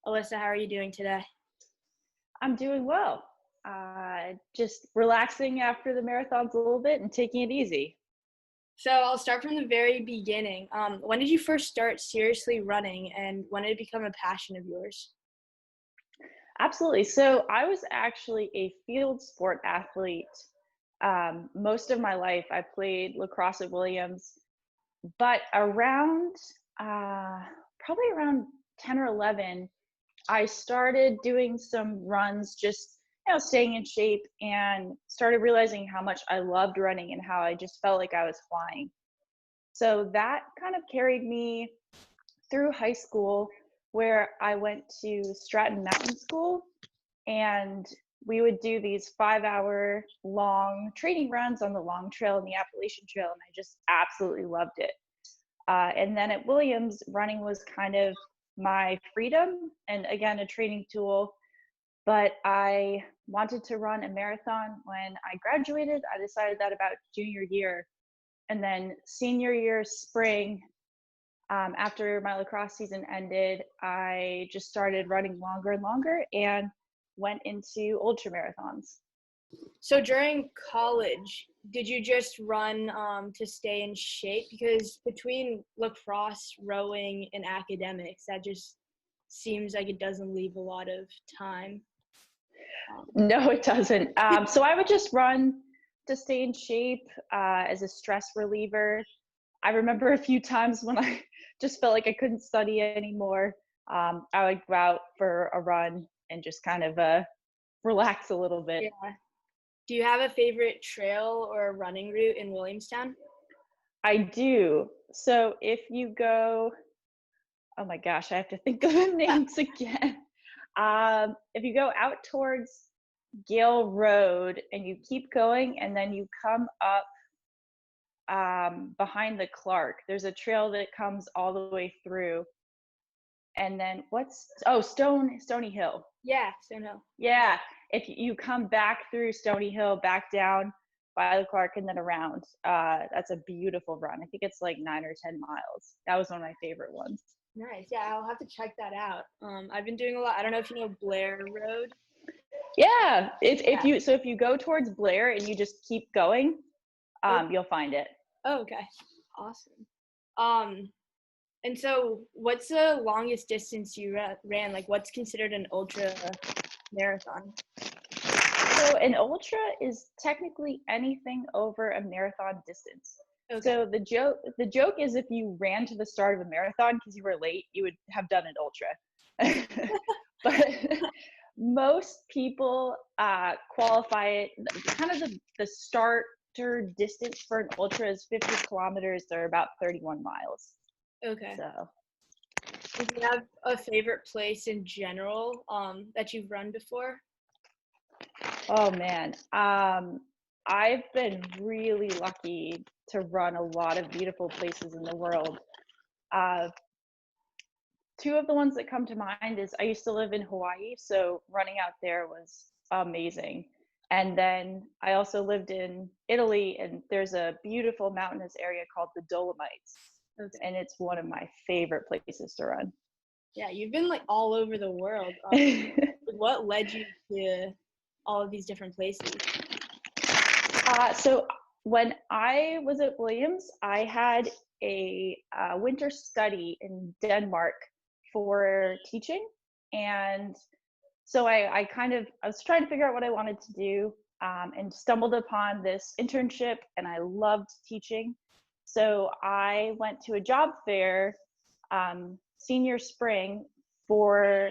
Alyssa, how are you doing today? I'm doing well. Just relaxing after the marathons a little bit and taking it easy. So I'll start from the very beginning. When did you first start seriously running, and when did it become a passion of yours? Absolutely. So I was actually a field sport athlete. Most of my life, I played lacrosse at Williams, but uh, probably around 10 or 11, I started doing some runs, just staying in shape, and started realizing how much I loved running and how I just felt like I was flying. So that kind of carried me through high school, where I went to Stratton Mountain School, and we would do these 5-hour long training runs on the Long Trail and the Appalachian Trail, and I just absolutely loved it. And then at Williams, running was kind of my freedom and, again, a training tool. But I wanted to run a marathon when I graduated. I decided that about junior year. And then senior year, spring, after my lacrosse season ended, I just started running longer and longer and went into ultra marathons. So during college, did you just run to stay in shape? Because between lacrosse, rowing, and academics, that just seems like it doesn't leave a lot of time. No, it doesn't. So I would just run to stay in shape, as a stress reliever. I remember a few times when I just felt like I couldn't study anymore. I would go out for a run and just kind of relax a little bit. Yeah. Do you have a favorite trail or running route in Williamstown? I do. So if you go, oh my gosh, I have to think of the names again. If you go out towards Gale Road and you keep going, and then you come up behind the Clark, there's a trail that comes all the way through. And then Stony Hill. Yeah, so no. Yeah, if you come back through Stony Hill, back down by the Clark, and then around, that's a beautiful run. I think it's like 9 or 10 miles. That was one of my favorite ones. Nice. Yeah, I'll have to check that out. I've been doing a lot. I don't know if you know Blair Road. Yeah, if Yeah. you go towards Blair and you just keep going, Oh, you'll find it. oh, okay. Awesome. Um, and so what's the longest distance you ran? Like, what's considered an ultra marathon? So an ultra is technically anything over a marathon distance. Okay. So the joke is, if you ran to the start of a marathon because you were late, you would have done an ultra. But most people qualify it kind of the starter distance for an ultra is 50 kilometers, or about 31 miles. Okay. So, Do you have a favorite place in general that you've run before? oh man, I've been really lucky to run a lot of beautiful places in the world. Uh, Two of the ones that come to mind is, I used to live in Hawaii, so running out there was amazing. And then I also lived in Italy, and there's a beautiful mountainous area called the Dolomites, Okay. and it's one of my favorite places to run. Yeah, you've been like all over the world. What led you to all of these different places? So when I was at Williams, I had a winter study in Denmark for teaching, and so I was trying to figure out what I wanted to do, and stumbled upon this internship, and I loved teaching. So I went to a job fair, senior spring, for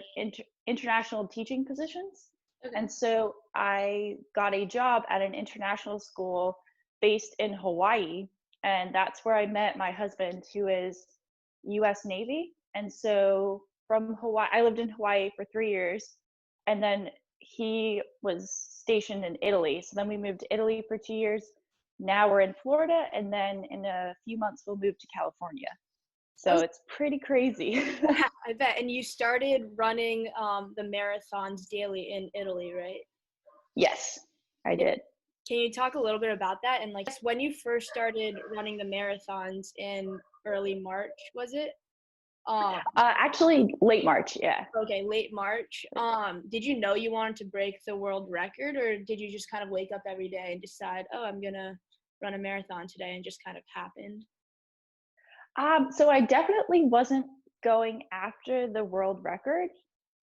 international teaching positions. Okay. And so I got a job at an international school based in Hawaii. And that's where I met my husband, who is US Navy. And so from Hawaii, I lived in Hawaii for 3 years. And then he was stationed in Italy. So then we moved to Italy for 2 years. Now we're in Florida. And then in a few months, we'll move to California. So Oh, it's pretty crazy. yeah, I bet. And you started running the marathons daily in Italy, right? Yes, I Yeah. did. Can you talk a little bit about that? And like when you first started running the marathons in early March, was it? Um, Actually, late March. Yeah. okay, late March. Did you know you wanted to break the world record, or did you just kind of wake up every day and decide, oh, I'm gonna run a marathon today, and just kind of happened? So I definitely wasn't going after the world record.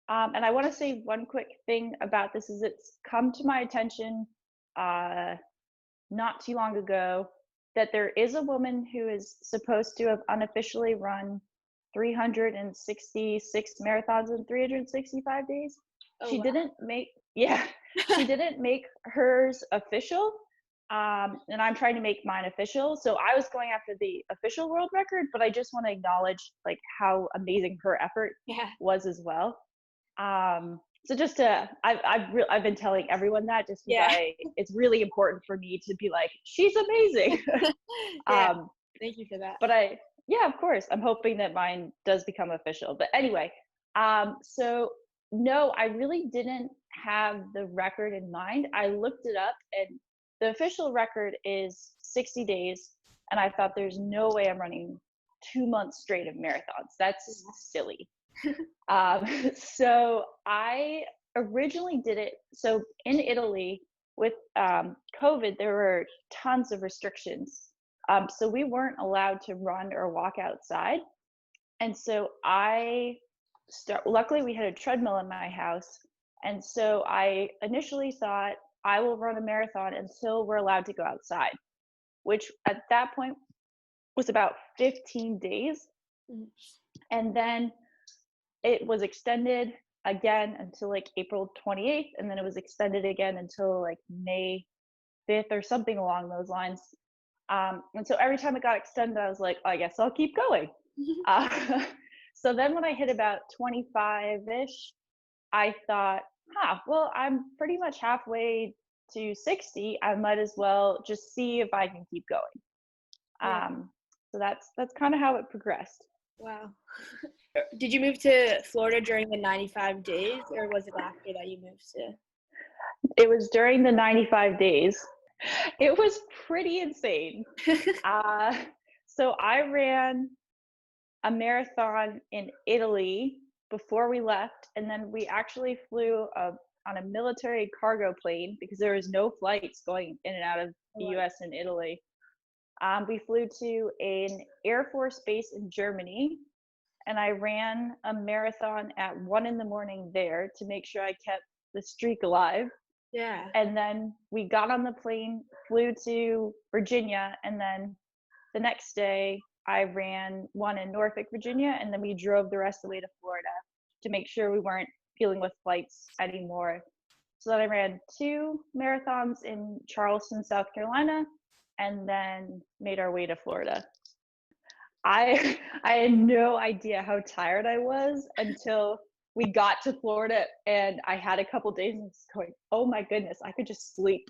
And I want to say one quick thing about this is it's come to my attention uh, not too long ago that there is a woman who is supposed to have unofficially run 366 marathons in 365 days. Oh She wow. didn't make, yeah, she didn't make hers official. And I'm trying to make mine official. So I was going after the official world record, but I just want to acknowledge like how amazing her effort Yeah. was as well. So just to, I've been telling everyone that just because Yeah. it's really important for me to be like, she's amazing. Yeah. um, Thank you for that. but yeah, of course, I'm hoping that mine does become official. But anyway, so no, I really didn't have the record in mind. I looked it up, and the official record is 60 days. And I thought, there's no way I'm running 2 months straight of marathons. That's silly. So I originally did it. So in Italy with COVID, there were tons of restrictions. So we weren't allowed to run or walk outside. And so luckily we had a treadmill in my house. And so I initially thought I will run a marathon until we're allowed to go outside, which at that point was about 15 days. Mhm. And then it was extended again until like April 28th, and then it was extended again until like May 5th or something along those lines. And so every time it got extended, I was like, I guess I'll keep going. Uh, so then when I hit about 25-ish, I thought, well, I'm pretty much halfway to 60. I might as well just see if I can keep going. Yeah. So that's kind of how it progressed. Wow. Did you move to Florida during the 95 days, or was it after that you moved to? It was during the 95 days. It was pretty insane. Uh, so I ran a marathon in Italy before we left, and then we actually flew on a military cargo plane because there was no flights going in and out of the U.S. and Italy. We flew to an Air Force base in Germany, and I ran a marathon at 1 a.m. there to make sure I kept the streak alive. Yeah. And then we got on the plane, flew to Virginia, and then the next day I ran one in Norfolk, Virginia, and then we drove the rest of the way to Florida to make sure we weren't dealing with flights anymore. So then I ran 2 marathons in Charleston, South Carolina, and then made our way to Florida. I had no idea how tired I was until we got to Florida, and I had a couple days and was going, oh my goodness, I could just sleep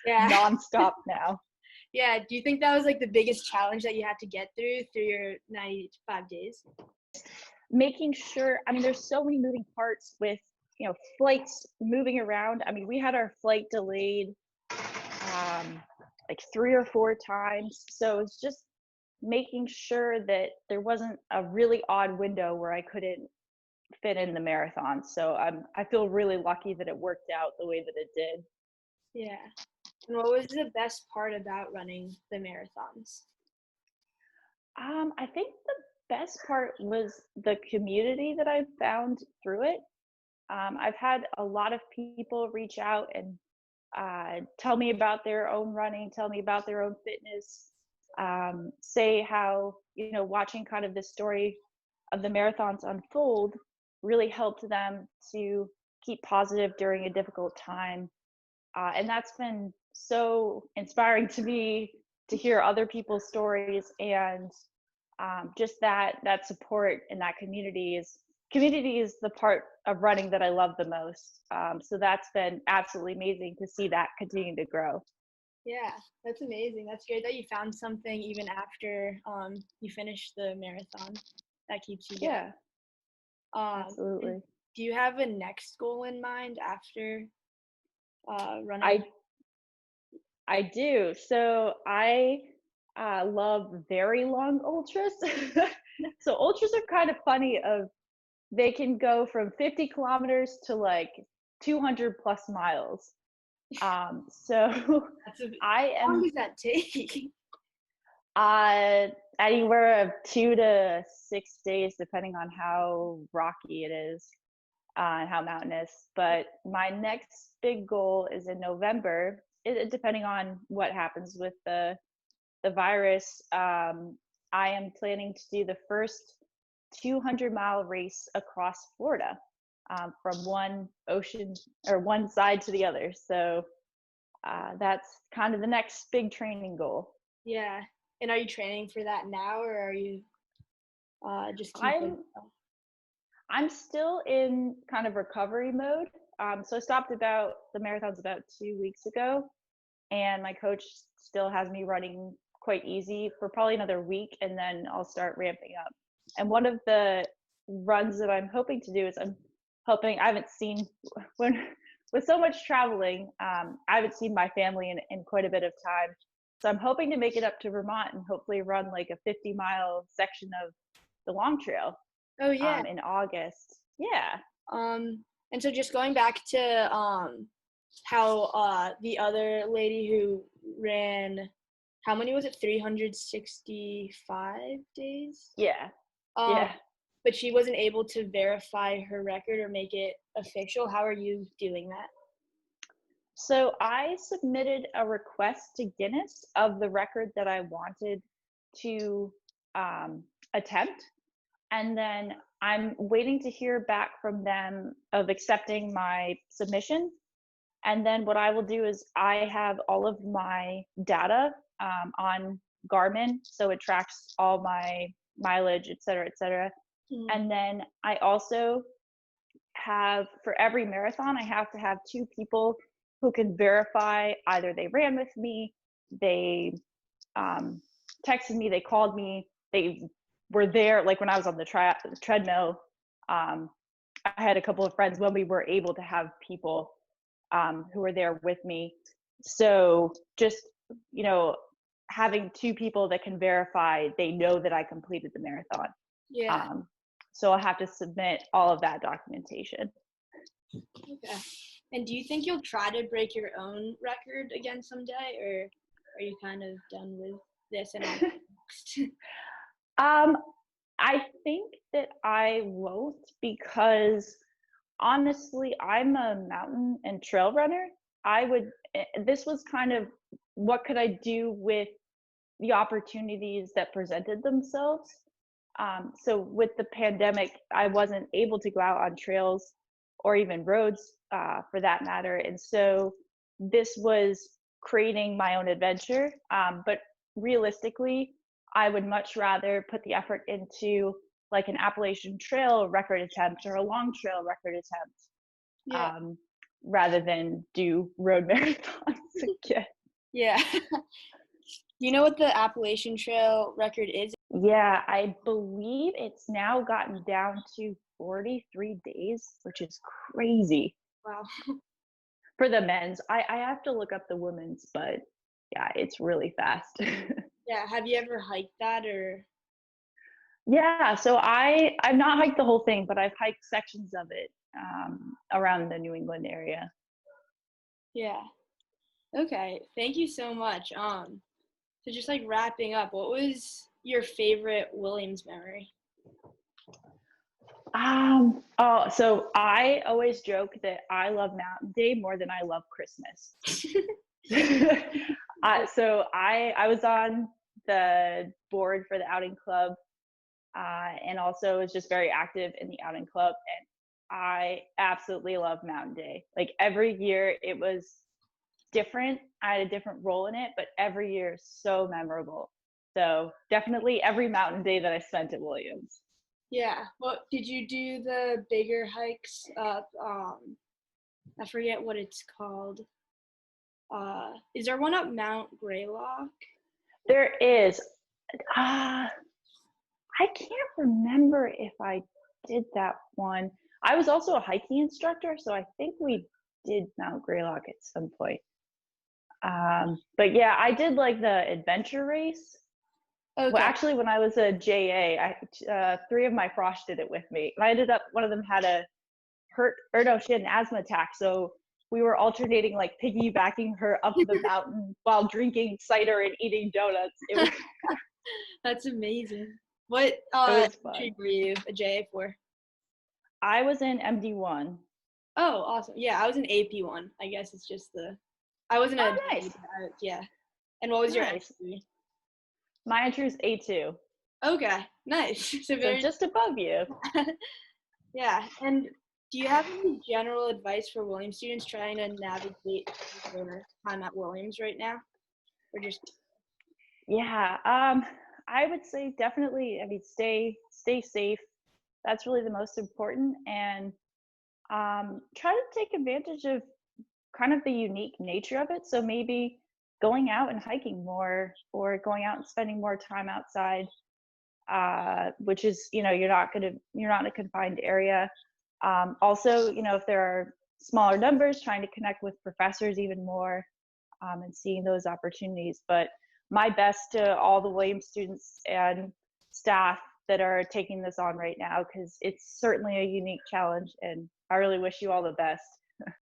Yeah. nonstop now. Yeah. Do you think that was like the biggest challenge that you had to get through your 95 days? Making sure, I mean, there's so many moving parts with, flights moving around. I mean, we had our flight delayed like 3 or 4 times. So it's just making sure that there wasn't a really odd window where I couldn't fit in the marathon. So I feel really lucky that it worked out the way that it did. Yeah. And what was the best part about running the marathons? I think the best part was the community that I found through it. I've had a lot of people reach out and tell me about their own running, tell me about their own fitness, say how, watching kind of the story of the marathons unfold really helped them to keep positive during a difficult time. And that's been so inspiring to me to hear other people's stories, and just that support in that community is the part of running that I love the most. So that's been absolutely amazing to see that continue to grow. Yeah, that's amazing. That's great that you found something even after you finished the marathon that keeps you going. Yeah, And absolutely. do you have a next goal in mind after running? I I do. So I love very long ultras. So ultras are kind of funny they can go from 50 kilometers to like 200 plus miles. So I How long am does that take? anywhere of 2 to 6 days, depending on how rocky it is and how mountainous. But my next big goal is in November. Depending on what happens with the virus, I am planning to do the first 200-mile race across Florida, from one ocean or one side to the other. So that's kind of the next big training goal. Yeah. And are you training for that now, or are you just keeping? I'm still in kind of recovery mode. So I stopped the marathons about 2 weeks ago, and my coach still has me running quite easy for probably another week, and then I'll start ramping up. And one of the runs that I'm hoping to do is I haven't seen when with so much traveling, I haven't seen my family in quite a bit of time. So I'm hoping to make it up to Vermont and hopefully run like a 50-mile section of the Long Trail Oh yeah. in August. Yeah. And so just going back to how the other lady who ran, how many was it? 365 days? Yeah. Um, Yeah. but she wasn't able to verify her record or make it official. How are you doing that? So I submitted a request to Guinness of the record that I wanted to attempt. And then I'm waiting to hear back from them of accepting my submission. And then what I will do is I have all of my data on Garmin, so it tracks all my mileage, et cetera, et cetera. Mm. And then I also have, for every marathon, I have to have two people who can verify either they ran with me, they texted me, they called me, they were there, like when I was on the treadmill. I had a couple of friends when we were able to have people who were there with me. So just, having two people that can verify they know that I completed the marathon. Yeah. So I'll have to submit all of that documentation. Okay. And do you think you'll try to break your own record again someday, or are you kind of done with this and on next? I think that I won't, because honestly, I'm a mountain and trail runner. This was kind of what could I do with the opportunities that presented themselves. So with the pandemic, I wasn't able to go out on trails or even roads for that matter. And so this was creating my own adventure. But realistically, I would much rather put the effort into like an Appalachian Trail record attempt or a long trail record attempt, Yeah. rather than do road marathons again. Yeah. Do you know what the Appalachian Trail record is? Yeah, I believe it's now gotten down to 43 days, which is crazy Wow. for the men's. I have to look up the women's, but yeah, it's really fast. Yeah. Have you ever hiked that, or? Yeah, so I've not hiked the whole thing, but I've hiked sections of it around the New England area. Yeah. Okay. Thank you so much. So just like wrapping up, what was your favorite Williams memory? So I always joke that I love Mountain Day more than I love Christmas. So I was on the board for the outing club, and also was just very active in the outing club. And I absolutely love Mountain Day. Like every year it was different. I had a different role in it, but every year is so memorable. So definitely every Mountain Day that I spent at Williams. Yeah. Well, did you do the bigger hikes up? I forget what it's called. Is there one up Mount Greylock? There is. I can't remember if I did that one. I was also a hiking instructor, so I think we did Mount Greylock at some point. But yeah, I did like the adventure race. Well, Okay. actually, when I was a JA, three of my frosh did it with me. And I ended up, one of them had a she had an asthma attack. So we were alternating, like piggybacking her up the mountain while drinking cider and eating donuts. That's amazing. What It was entry fun. were you a JA for? I was in MD1. Oh, awesome. Yeah, I was an AP one. I guess it's just I wasn't a Oh, JA, nice. but yeah. And what was your Nice. entry? My entry is A2. Okay, nice. So So very just above you. yeah. And do you have any general advice for Williams students trying to navigate their time at Williams right now? Or just Yeah. I would say definitely, I mean, stay safe. That's really the most important. And try to take advantage of kind of the unique nature of it. So maybe going out and hiking more, or going out and spending more time outside, which is, you're not in a confined area. Also, if there are smaller numbers, trying to connect with professors even more, and seeing those opportunities. But my best to all the Williams students and staff that are taking this on right now, because it's certainly a unique challenge, and I really wish you all the best.